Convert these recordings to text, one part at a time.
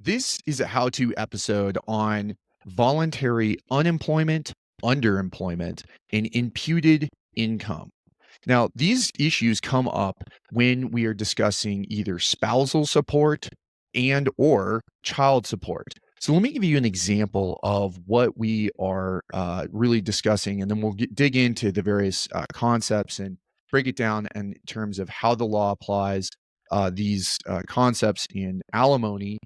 This is a how-to episode on voluntary unemployment, underemployment, and imputed income. Now, these issues come up when we are discussing either spousal support and or child support. So let me give you an example of what we are really discussing, and then we'll dig into the various concepts and break it down in terms of how the law applies these concepts in alimony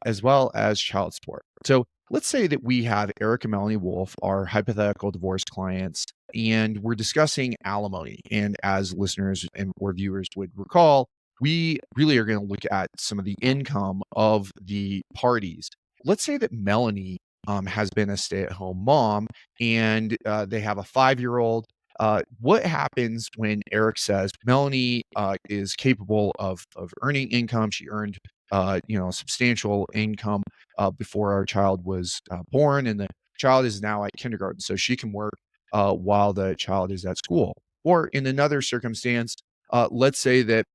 as well as child support. So let's say that we have Eric and Melanie Wolfe, our hypothetical divorce clients, and we're discussing alimony. And as listeners and or viewers would recall, we really are going to look at some of the income of the parties. Let's say that Melanie has been a stay-at-home mom, and they have a 5-year-old. What happens when Eric says Melanie is capable of earning income? She earned substantial income before our child was born, and the child is now at kindergarten, so she can work while the child is at school. Or in another circumstance, let's say that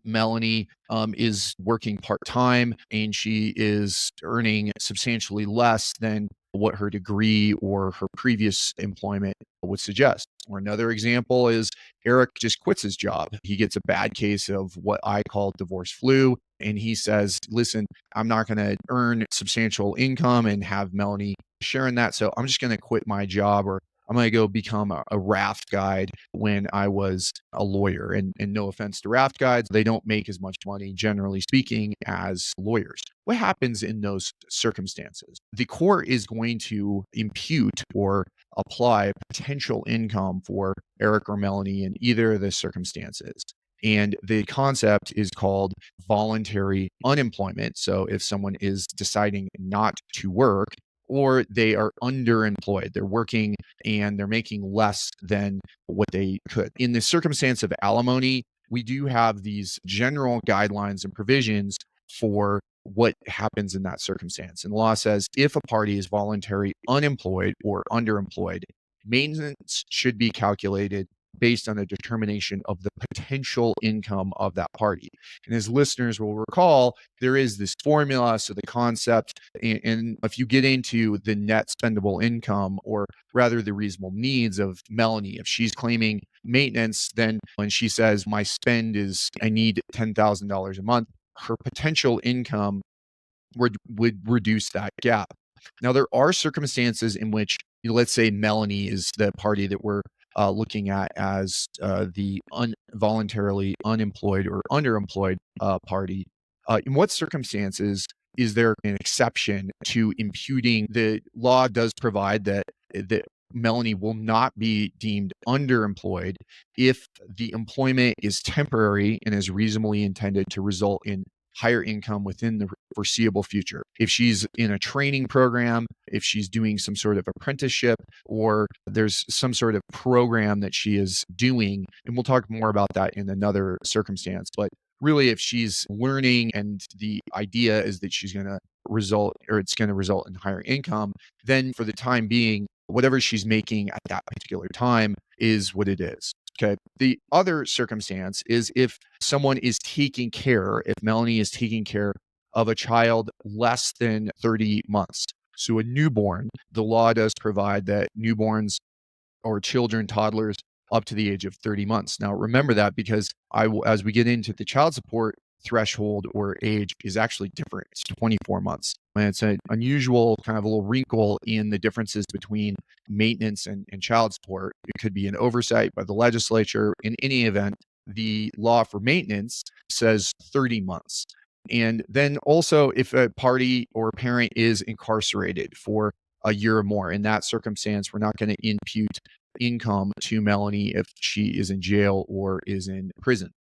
Melanie is working part time and she is earning substantially less than what her degree or her previous employment would suggest. Or another example is Eric just quits his job. He gets a bad case of what I call divorce flu. And he says, listen, I'm not going to earn substantial income and have Melanie sharing that. So I'm just going to quit my job, or I'm going to go become a raft guide when I was a lawyer. And no offense to raft guides, they don't make as much money, generally speaking, as lawyers. What happens in those circumstances? The court is going to impute or apply potential income for Eric or Melanie in either of the circumstances. And the concept is called voluntary unemployment. So if someone is deciding not to work, or they are underemployed, they're working and they're making less than what they could. In the circumstance of alimony, we do have these general guidelines and provisions for what happens in that circumstance. And the law says if a party is voluntary unemployed or underemployed, maintenance should be calculated based on a determination of the potential income of that party. And as listeners will recall, there is this formula. So the concept, and if you get into the net spendable income, or rather the reasonable needs of Melanie, if she's claiming maintenance, then when she says my spend is, I need $10,000 a month, her potential income would reduce that gap. Now, there are circumstances in which, let's say Melanie is the party that we're looking at as the voluntarily unemployed or underemployed party. In what circumstances is there an exception to imputing? The law does provide that Melanie will not be deemed underemployed if the employment is temporary and is reasonably intended to result in higher income within the foreseeable future. If she's in a training program, if she's doing some sort of apprenticeship, or there's some sort of program that she is doing, and we'll talk more about that in another circumstance, but really if she's learning and the idea is that she's going to result, or it's going to result in higher income, then for the time being, whatever she's making at that particular time is what it is. Okay. The other circumstance is if someone is taking care, if Melanie is taking care of a child less than 30 months. So a newborn, the law does provide that newborns or children, toddlers up to the age of 30 months. Now, remember that because as we get into the child support threshold or age is actually different. It's 24 months. And it's an unusual kind of a little wrinkle in the differences between maintenance and child support. It could be an oversight by the legislature. In any event, the law for maintenance says 30 months. And then also if a party or parent is incarcerated for a year or more, in that circumstance, we're not going to impute income to Melanie if she is in jail or is in prison.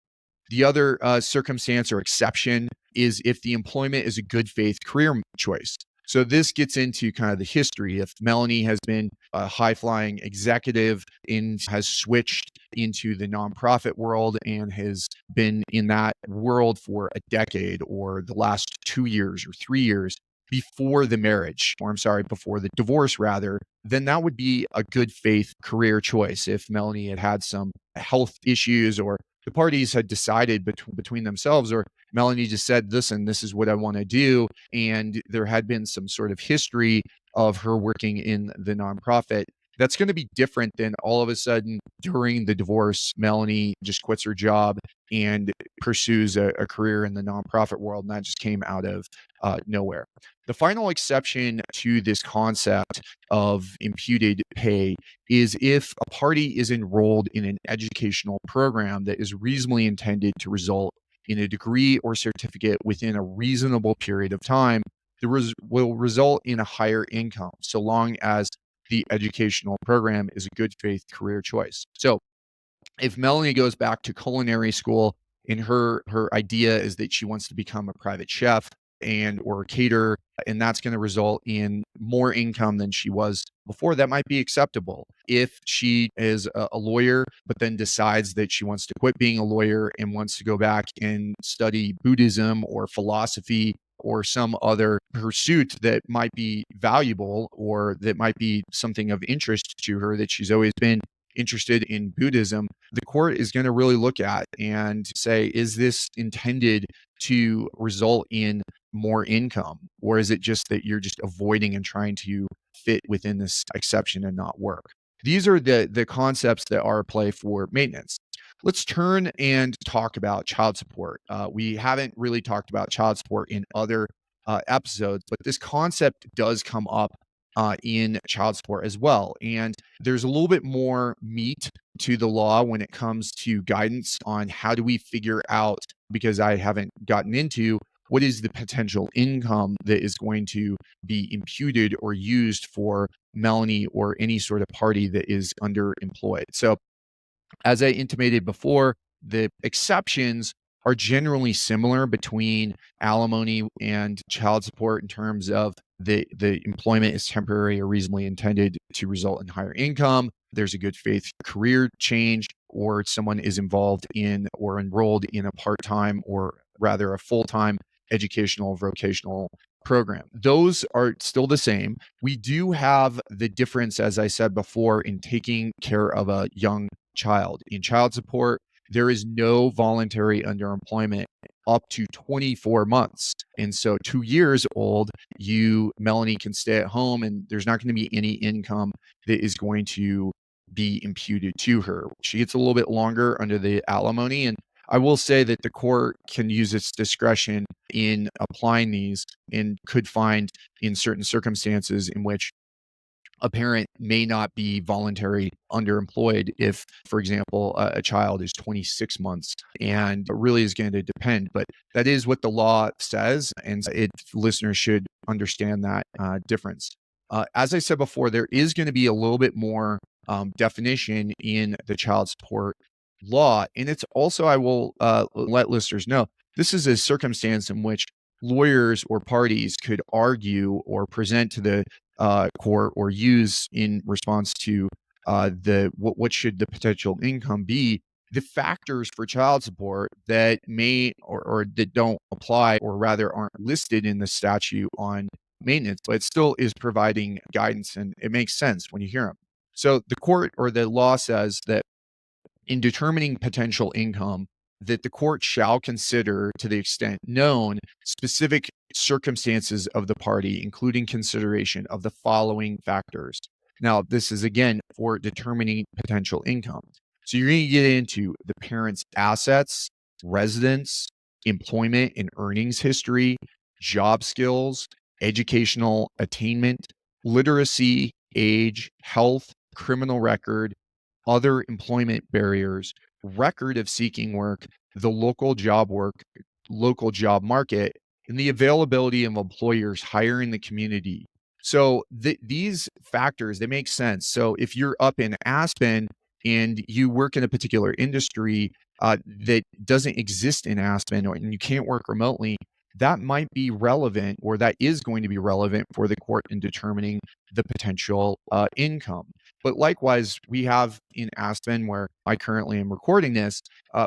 The other circumstance or exception is if the employment is a good faith career choice. So this gets into kind of the history. If Melanie has been a high flying executive and has switched into the nonprofit world and has been in that world for a decade or the last 2 years or 3 years before the marriage, or I'm sorry, before the divorce rather, then that would be a good faith career choice. If Melanie had had some health issues or the parties had decided between themselves, or Melanie just said, listen, this is what I want to do. And there had been some sort of history of her working in the nonprofit. That's going to be different than all of a sudden during the divorce, Melanie just quits her job and pursues a career in the nonprofit world. And that just came out of nowhere. The final exception to this concept of imputed pay is if a party is enrolled in an educational program that is reasonably intended to result in a degree or certificate within a reasonable period of time that will result in a higher income, so long as the educational program is a good faith career choice. So if Melanie goes back to culinary school and her idea is that she wants to become a private chef and or a caterer, and that's going to result in more income than she was before, that might be acceptable. If she is a lawyer but then decides that she wants to quit being a lawyer and wants to go back and study Buddhism or philosophy or some other pursuit that might be valuable or that might be something of interest to her, that she's always been interested in Buddhism, the court is going to really look at and say, is this intended to result in more income? Or is it just that you're just avoiding and trying to fit within this exception and not work? These are the concepts that are at play for maintenance. Let's turn and talk about child support. We haven't really talked about child support in other episodes, but this concept does come up in child support as well. And there's a little bit more meat to the law when it comes to guidance on how do we figure out, because I haven't gotten into what is the potential income that is going to be imputed or used for Melanie or any sort of party that is underemployed. So as I intimated before, the exceptions are generally similar between alimony and child support in terms of the employment is temporary or reasonably intended to result in higher income. There's a good faith career change, or someone is involved in or enrolled in a part-time or rather a full-time educational vocational program. Those are still the same. We do have the difference, as I said before, in taking care of a young child. In child support, there is no voluntary underemployment up to 24 months. And so 2 years old, Melanie, can stay at home and there's not going to be any income that is going to be imputed to her. She gets a little bit longer under the alimony. And I will say that the court can use its discretion in applying these and could find in certain circumstances in which a parent may not be voluntary underemployed if, for example, a child is 26 months, and it really is going to depend. But that is what the law says, and listeners should understand that difference. As I said before, there is going to be a little bit more definition in the child support law, and it's also, I will let listeners know, this is a circumstance in which lawyers or parties could argue or present to the court or use in response to what should the potential income be, the factors for child support that may or that don't apply, or rather aren't listed in the statute on maintenance, but it still is providing guidance, and it makes sense when you hear them. So the court or the law says that in determining potential income, that the court shall consider, to the extent known, specific circumstances of the party, including consideration of the following factors. Now, this is again for determining potential income. So you're going to get into the parent's assets, residence, employment and earnings history, job skills, educational attainment, literacy, age, health, criminal record, other employment barriers, record of seeking work, the local job market, and the availability of employers hiring the community. So these factors, they make sense. So if you're up in Aspen and you work in a particular industry that doesn't exist in Aspen, and you can't work remotely, that might be relevant, or that is going to be relevant for the court in determining the potential income. But likewise, we have in Aspen, where I currently am recording this,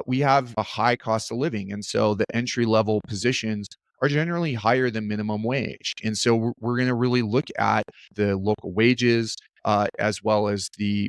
we have a high cost of living. And so the entry level positions are generally higher than minimum wage. And so we're going to really look at the local wages as well as the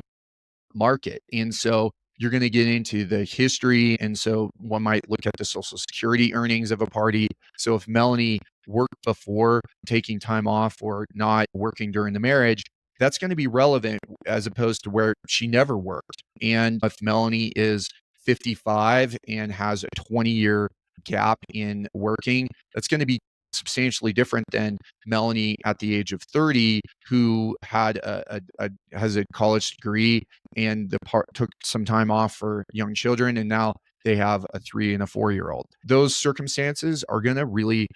market. And so You're going to get into the history. And so one might look at the Social Security earnings of a party. So if Melanie worked before taking time off or not working during the marriage, that's going to be relevant as opposed to where she never worked. And if Melanie is 55 and has a 20-year gap in working, that's going to be substantially different than Melanie at the age of 30, who had has a college degree and took some time off for young children, and now they have a 3 and a 4-year-old. Those circumstances are going to really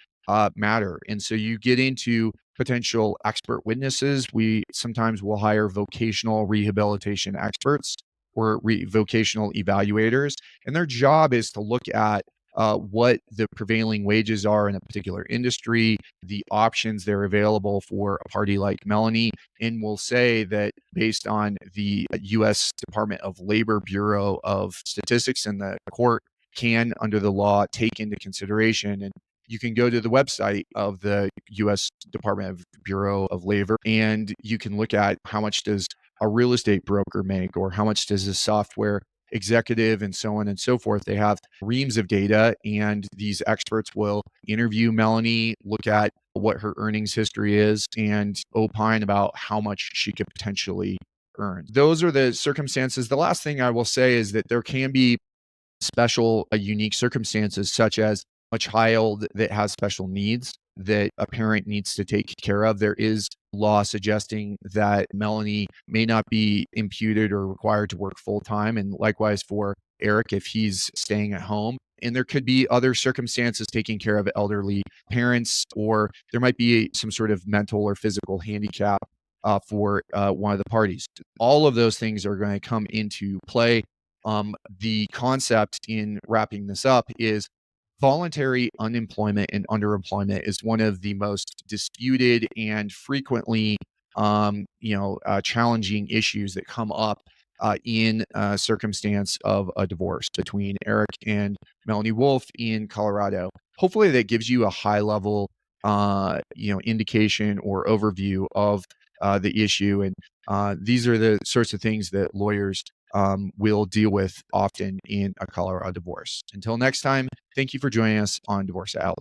matter, and so you get into potential expert witnesses. We sometimes will hire vocational rehabilitation experts or vocational evaluators, and their job is to look at what the prevailing wages are in a particular industry, the options that are available for a party like Melanie, and will say that based on the U.S. Department of Labor Bureau of Statistics, and the court can, under the law, take into consideration. And you can go to the website of the U.S. Department of Bureau of Labor, and you can look at how much does a real estate broker make, or how much does a software executive, and so on and so forth. They have reams of data, and these experts will interview Melanie, look at what her earnings history is, and opine about how much she could potentially earn. Those are the circumstances. The last thing I will say is that there can be special, unique circumstances, such as a child that has special needs that a parent needs to take care of. There is law suggesting that Melanie may not be imputed or required to work full time, and likewise for Eric if he's staying at home. And there could be other circumstances taking care of elderly parents, or there might be some sort of mental or physical handicap for one of the parties. All of those things are going to come into play. The concept in wrapping this up is voluntary unemployment and underemployment is one of the most disputed and frequently, challenging issues that come up in a circumstance of a divorce between Eric and Melanie Wolfe in Colorado. Hopefully, that gives you a high level, indication or overview of the issue. And these are the sorts of things that lawyers will deal with often in a Colorado divorce. Until next time, thank you for joining us on Divorce Out.